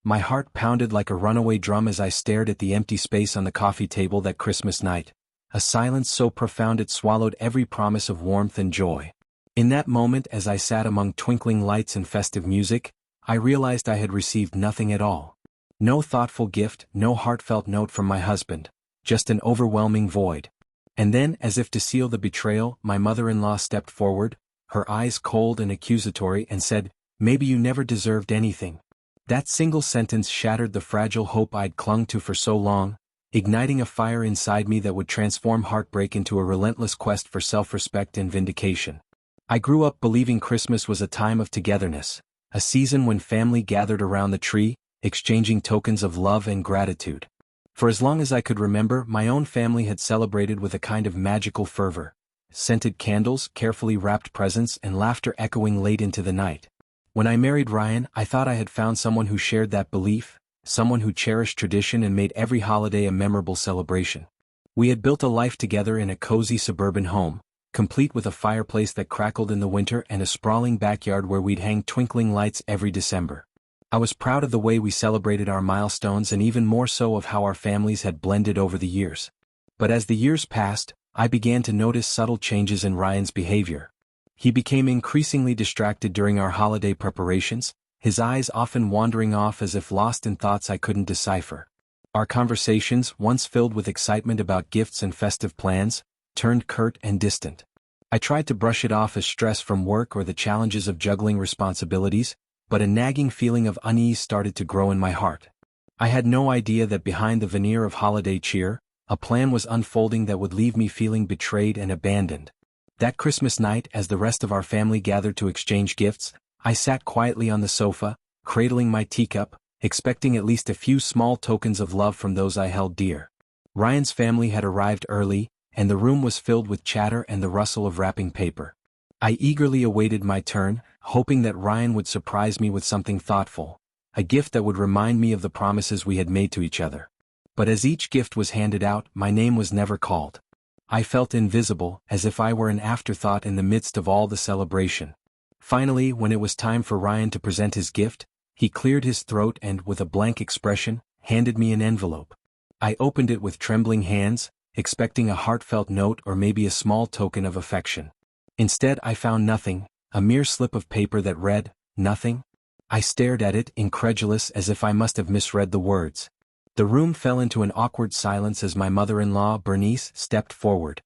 My heart pounded like a runaway drum as I stared at the empty space on the coffee table that Christmas night, a silence so profound it swallowed every promise of warmth and joy. In that moment, as I sat among twinkling lights and festive music, I realized I had received nothing at all. No thoughtful gift, no heartfelt note from my husband, just an overwhelming void. And then, as if to seal the betrayal, my mother-in-law stepped forward, her eyes cold and accusatory, and said, "Maybe you never deserved anything." That single sentence shattered the fragile hope I'd clung to for so long, igniting a fire inside me that would transform heartbreak into a relentless quest for self-respect and vindication. I grew up believing Christmas was a time of togetherness, a season when family gathered around the tree, exchanging tokens of love and gratitude. For as long as I could remember, my own family had celebrated with a kind of magical fervor. Scented candles, carefully wrapped presents, and laughter echoing late into the night. When I married Ryan, I thought I had found someone who shared that belief, someone who cherished tradition and made every holiday a memorable celebration. We had built a life together in a cozy suburban home, complete with a fireplace that crackled in the winter and a sprawling backyard where we'd hang twinkling lights every December. I was proud of the way we celebrated our milestones and even more so of how our families had blended over the years. But as the years passed, I began to notice subtle changes in Ryan's behavior. He became increasingly distracted during our holiday preparations, his eyes often wandering off as if lost in thoughts I couldn't decipher. Our conversations, once filled with excitement about gifts and festive plans, turned curt and distant. I tried to brush it off as stress from work or the challenges of juggling responsibilities, but a nagging feeling of unease started to grow in my heart. I had no idea that behind the veneer of holiday cheer, a plan was unfolding that would leave me feeling betrayed and abandoned. That Christmas night, as the rest of our family gathered to exchange gifts, I sat quietly on the sofa, cradling my teacup, expecting at least a few small tokens of love from those I held dear. Ryan's family had arrived early, and the room was filled with chatter and the rustle of wrapping paper. I eagerly awaited my turn, hoping that Ryan would surprise me with something thoughtful, a gift that would remind me of the promises we had made to each other. But as each gift was handed out, my name was never called. I felt invisible, as if I were an afterthought in the midst of all the celebration. Finally, when it was time for Ryan to present his gift, he cleared his throat and, with a blank expression, handed me an envelope. I opened it with trembling hands, expecting a heartfelt note or maybe a small token of affection. Instead, I found nothing, a mere slip of paper that read, "Nothing." I stared at it, incredulous, as if I must have misread the words. The room fell into an awkward silence as my mother-in-law, Bernice, stepped forward.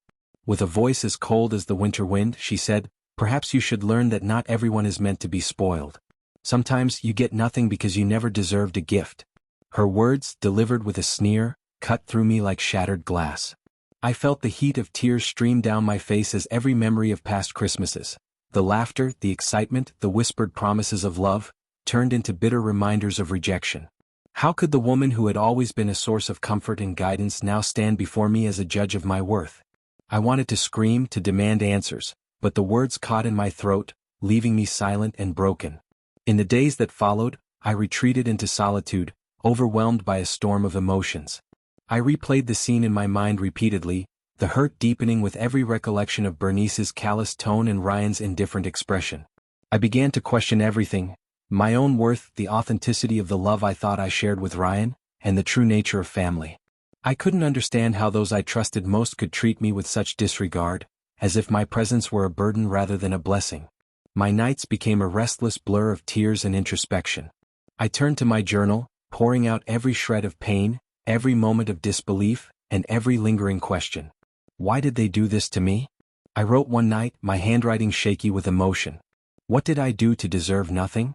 With a voice as cold as the winter wind, she said, "Perhaps you should learn that not everyone is meant to be spoiled. Sometimes you get nothing because you never deserved a gift." Her words, delivered with a sneer, cut through me like shattered glass. I felt the heat of tears stream down my face as every memory of past Christmases, the laughter, the excitement, the whispered promises of love, turned into bitter reminders of rejection. How could the woman who had always been a source of comfort and guidance now stand before me as a judge of my worth? I wanted to scream, to demand answers, but the words caught in my throat, leaving me silent and broken. In the days that followed, I retreated into solitude, overwhelmed by a storm of emotions. I replayed the scene in my mind repeatedly, the hurt deepening with every recollection of Bernice's callous tone and Ryan's indifferent expression. I began to question everything: my own worth, the authenticity of the love I thought I shared with Ryan, and the true nature of family. I couldn't understand how those I trusted most could treat me with such disregard, as if my presence were a burden rather than a blessing. My nights became a restless blur of tears and introspection. I turned to my journal, pouring out every shred of pain, every moment of disbelief, and every lingering question. Why did they do this to me? I wrote one night, my handwriting shaky with emotion. What did I do to deserve nothing?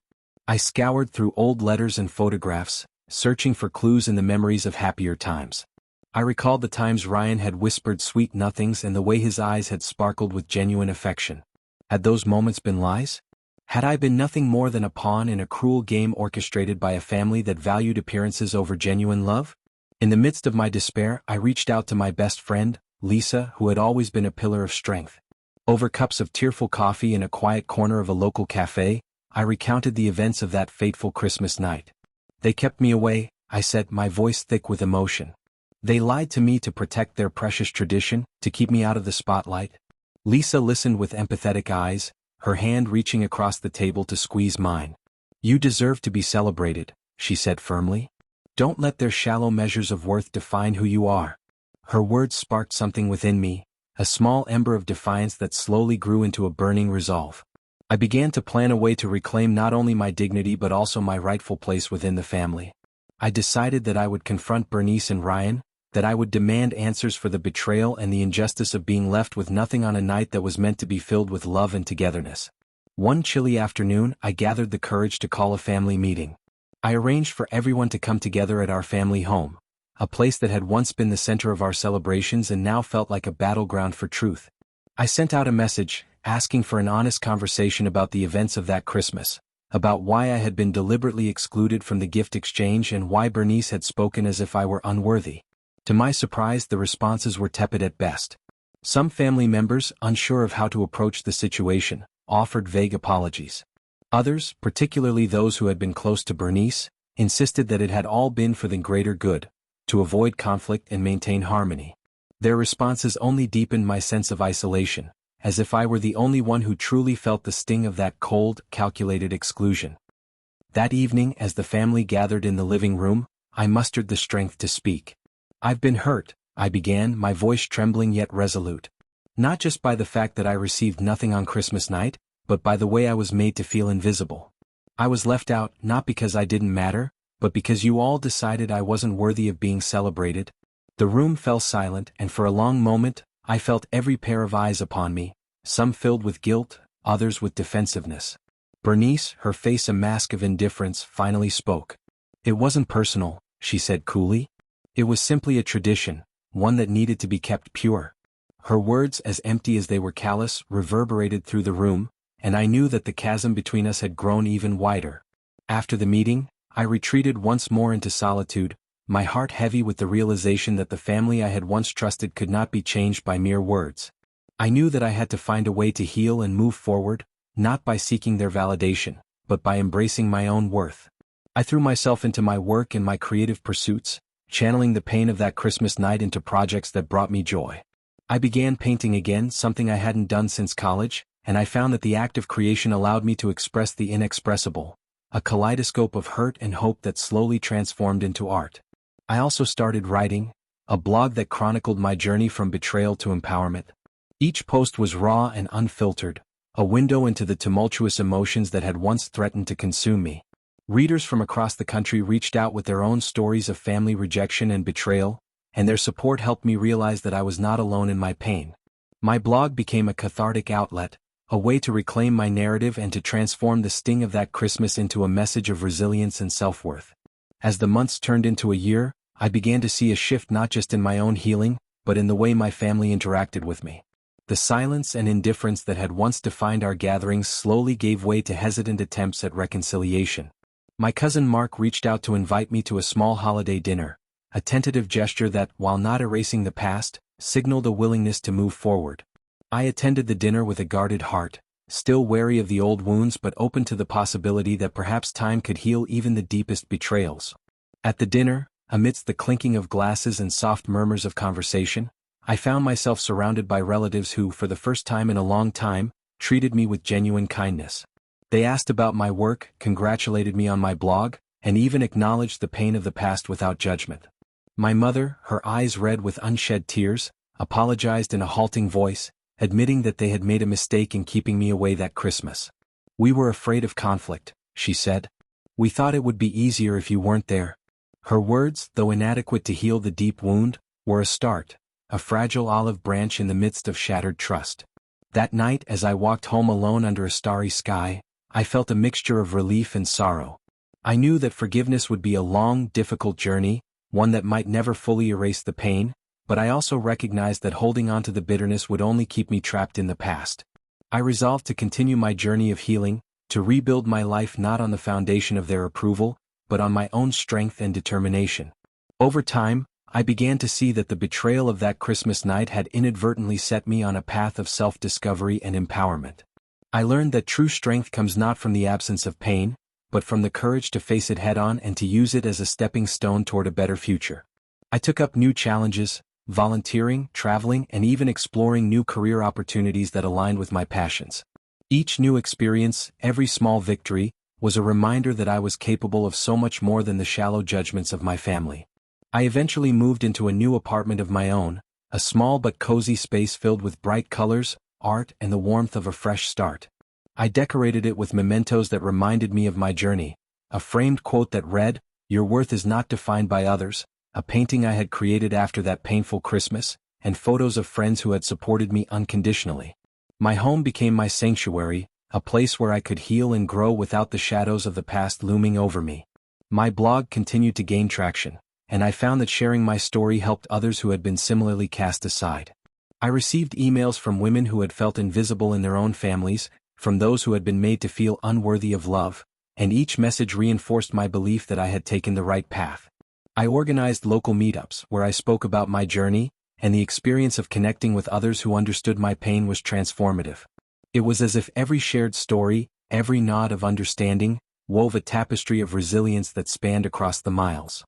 I scoured through old letters and photographs, searching for clues in the memories of happier times. I recalled the times Ryan had whispered sweet nothings and the way his eyes had sparkled with genuine affection. Had those moments been lies? Had I been nothing more than a pawn in a cruel game orchestrated by a family that valued appearances over genuine love? In the midst of my despair, I reached out to my best friend, Lisa, who had always been a pillar of strength. Over cups of tearful coffee in a quiet corner of a local cafe, I recounted the events of that fateful Christmas night. "They kept me away," I said, my voice thick with emotion. "They lied to me to protect their precious tradition, to keep me out of the spotlight." Lisa listened with empathetic eyes, her hand reaching across the table to squeeze mine. "You deserve to be celebrated," she said firmly. Don't let their shallow measures of worth define who you are. Her words sparked something within me, a small ember of defiance that slowly grew into a burning resolve. I began to plan a way to reclaim not only my dignity but also my rightful place within the family. I decided that I would confront Bernice and Ryan, that I would demand answers for the betrayal and the injustice of being left with nothing on a night that was meant to be filled with love and togetherness. One chilly afternoon, I gathered the courage to call a family meeting. I arranged for everyone to come together at our family home, a place that had once been the center of our celebrations and now felt like a battleground for truth. I sent out a message, asking for an honest conversation about the events of that Christmas, about why I had been deliberately excluded from the gift exchange and why Bernice had spoken as if I were unworthy. To my surprise, the responses were tepid at best. Some family members, unsure of how to approach the situation, offered vague apologies. Others, particularly those who had been close to Bernice, insisted that it had all been for the greater good, to avoid conflict and maintain harmony. Their responses only deepened my sense of isolation, as if I were the only one who truly felt the sting of that cold, calculated exclusion. That evening, as the family gathered in the living room, I mustered the strength to speak. I've been hurt, I began, my voice trembling yet resolute. Not just by the fact that I received nothing on Christmas night, but by the way I was made to feel invisible. I was left out, not because I didn't matter, but because you all decided I wasn't worthy of being celebrated. The room fell silent, and for a long moment, I felt every pair of eyes upon me, some filled with guilt, others with defensiveness. Bernice, her face a mask of indifference, finally spoke. It wasn't personal, she said coolly. It was simply a tradition, one that needed to be kept pure. Her words, as empty as they were callous, reverberated through the room, and I knew that the chasm between us had grown even wider. After the meeting, I retreated once more into solitude, my heart heavy with the realization that the family I had once trusted could not be changed by mere words. I knew that I had to find a way to heal and move forward, not by seeking their validation, but by embracing my own worth. I threw myself into my work and my creative pursuits, channeling the pain of that Christmas night into projects that brought me joy. I began painting again, something I hadn't done since college, and I found that the act of creation allowed me to express the inexpressible, a kaleidoscope of hurt and hope that slowly transformed into art. I also started writing, a blog that chronicled my journey from betrayal to empowerment. Each post was raw and unfiltered, a window into the tumultuous emotions that had once threatened to consume me. Readers from across the country reached out with their own stories of family rejection and betrayal, and their support helped me realize that I was not alone in my pain. My blog became a cathartic outlet, a way to reclaim my narrative and to transform the sting of that Christmas into a message of resilience and self-worth. As the months turned into a year, I began to see a shift not just in my own healing, but in the way my family interacted with me. The silence and indifference that had once defined our gatherings slowly gave way to hesitant attempts at reconciliation. My cousin Mark reached out to invite me to a small holiday dinner, a tentative gesture that, while not erasing the past, signaled a willingness to move forward. I attended the dinner with a guarded heart, still wary of the old wounds but open to the possibility that perhaps time could heal even the deepest betrayals. At the dinner, amidst the clinking of glasses and soft murmurs of conversation, I found myself surrounded by relatives who, for the first time in a long time, treated me with genuine kindness. They asked about my work, congratulated me on my blog, and even acknowledged the pain of the past without judgment. My mother, her eyes red with unshed tears, apologized in a halting voice, admitting that they had made a mistake in keeping me away that Christmas. "We were afraid of conflict," she said. "We thought it would be easier if you weren't there." Her words, though inadequate to heal the deep wound, were a start, a fragile olive branch in the midst of shattered trust. That night, as I walked home alone under a starry sky, I felt a mixture of relief and sorrow. I knew that forgiveness would be a long, difficult journey, one that might never fully erase the pain, but I also recognized that holding on to the bitterness would only keep me trapped in the past. I resolved to continue my journey of healing, to rebuild my life not on the foundation of their approval, but on my own strength and determination. Over time, I began to see that the betrayal of that Christmas night had inadvertently set me on a path of self-discovery and empowerment. I learned that true strength comes not from the absence of pain, but from the courage to face it head-on and to use it as a stepping stone toward a better future. I took up new challenges, volunteering, traveling, and even exploring new career opportunities that aligned with my passions. Each new experience, every small victory, was a reminder that I was capable of so much more than the shallow judgments of my family. I eventually moved into a new apartment of my own, a small but cozy space filled with bright colors, art, and the warmth of a fresh start. I decorated it with mementos that reminded me of my journey, a framed quote that read, "Your worth is not defined by others," a painting I had created after that painful Christmas, and photos of friends who had supported me unconditionally. My home became my sanctuary, a place where I could heal and grow without the shadows of the past looming over me. My blog continued to gain traction, and I found that sharing my story helped others who had been similarly cast aside. I received emails from women who had felt invisible in their own families, from those who had been made to feel unworthy of love, and each message reinforced my belief that I had taken the right path. I organized local meetups where I spoke about my journey, and the experience of connecting with others who understood my pain was transformative. It was as if every shared story, every nod of understanding, wove a tapestry of resilience that spanned across the miles.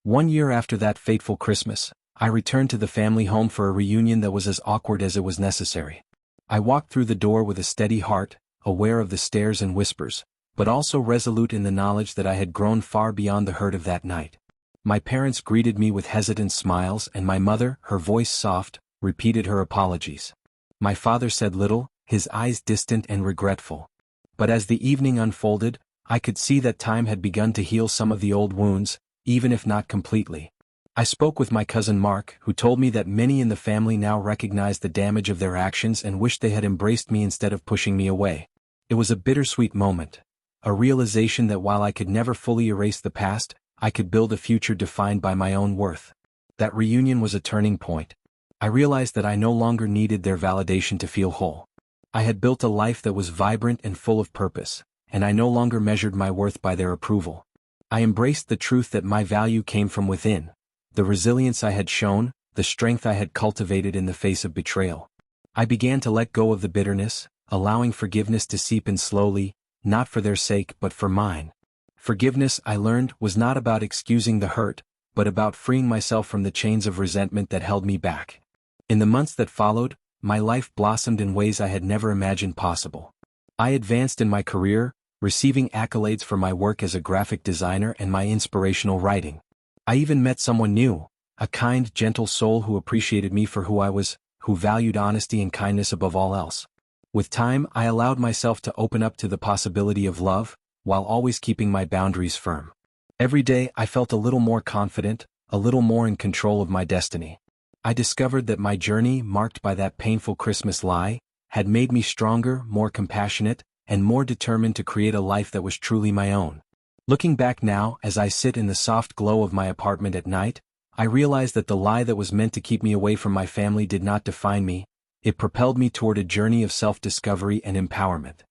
1 year after that fateful Christmas, I returned to the family home for a reunion that was as awkward as it was necessary. I walked through the door with a steady heart, aware of the stares and whispers, but also resolute in the knowledge that I had grown far beyond the hurt of that night. My parents greeted me with hesitant smiles, and my mother, her voice soft, repeated her apologies. My father said little, his eyes distant and regretful. But as the evening unfolded, I could see that time had begun to heal some of the old wounds, even if not completely. I spoke with my cousin Mark, who told me that many in the family now recognized the damage of their actions and wished they had embraced me instead of pushing me away. It was a bittersweet moment, a realization that while I could never fully erase the past, I could build a future defined by my own worth. That reunion was a turning point. I realized that I no longer needed their validation to feel whole. I had built a life that was vibrant and full of purpose, and I no longer measured my worth by their approval. I embraced the truth that my value came from within, the resilience I had shown, the strength I had cultivated in the face of betrayal. I began to let go of the bitterness, allowing forgiveness to seep in slowly, not for their sake but for mine. Forgiveness, I learned, was not about excusing the hurt, but about freeing myself from the chains of resentment that held me back. In the months that followed, my life blossomed in ways I had never imagined possible. I advanced in my career, receiving accolades for my work as a graphic designer and my inspirational writing. I even met someone new, a kind, gentle soul who appreciated me for who I was, who valued honesty and kindness above all else. With time, I allowed myself to open up to the possibility of love, while always keeping my boundaries firm. Every day I felt a little more confident, a little more in control of my destiny. I discovered that my journey, marked by that painful Christmas lie, had made me stronger, more compassionate, and more determined to create a life that was truly my own. Looking back now, as I sit in the soft glow of my apartment at night, I realize that the lie that was meant to keep me away from my family did not define me. It propelled me toward a journey of self-discovery and empowerment.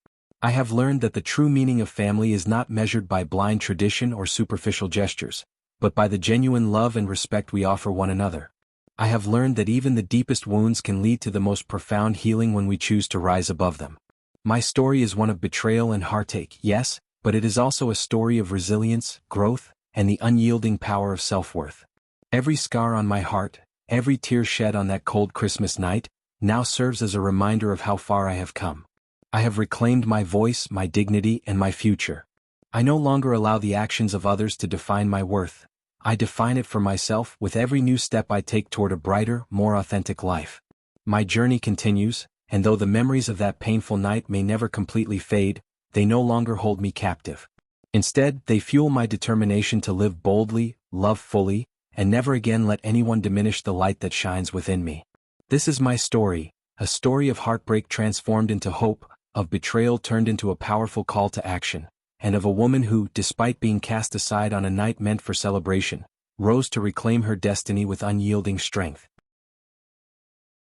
I have learned that the true meaning of family is not measured by blind tradition or superficial gestures, but by the genuine love and respect we offer one another. I have learned that even the deepest wounds can lead to the most profound healing when we choose to rise above them. My story is one of betrayal and heartache, yes, but it is also a story of resilience, growth, and the unyielding power of self-worth. Every scar on my heart, every tear shed on that cold Christmas night, now serves as a reminder of how far I have come. I have reclaimed my voice, my dignity, and my future. I no longer allow the actions of others to define my worth. I define it for myself with every new step I take toward a brighter, more authentic life. My journey continues, and though the memories of that painful night may never completely fade, they no longer hold me captive. Instead, they fuel my determination to live boldly, love fully, and never again let anyone diminish the light that shines within me. This is my story, a story of heartbreak transformed into hope, of betrayal turned into a powerful call to action, and of a woman who, despite being cast aside on a night meant for celebration, rose to reclaim her destiny with unyielding strength.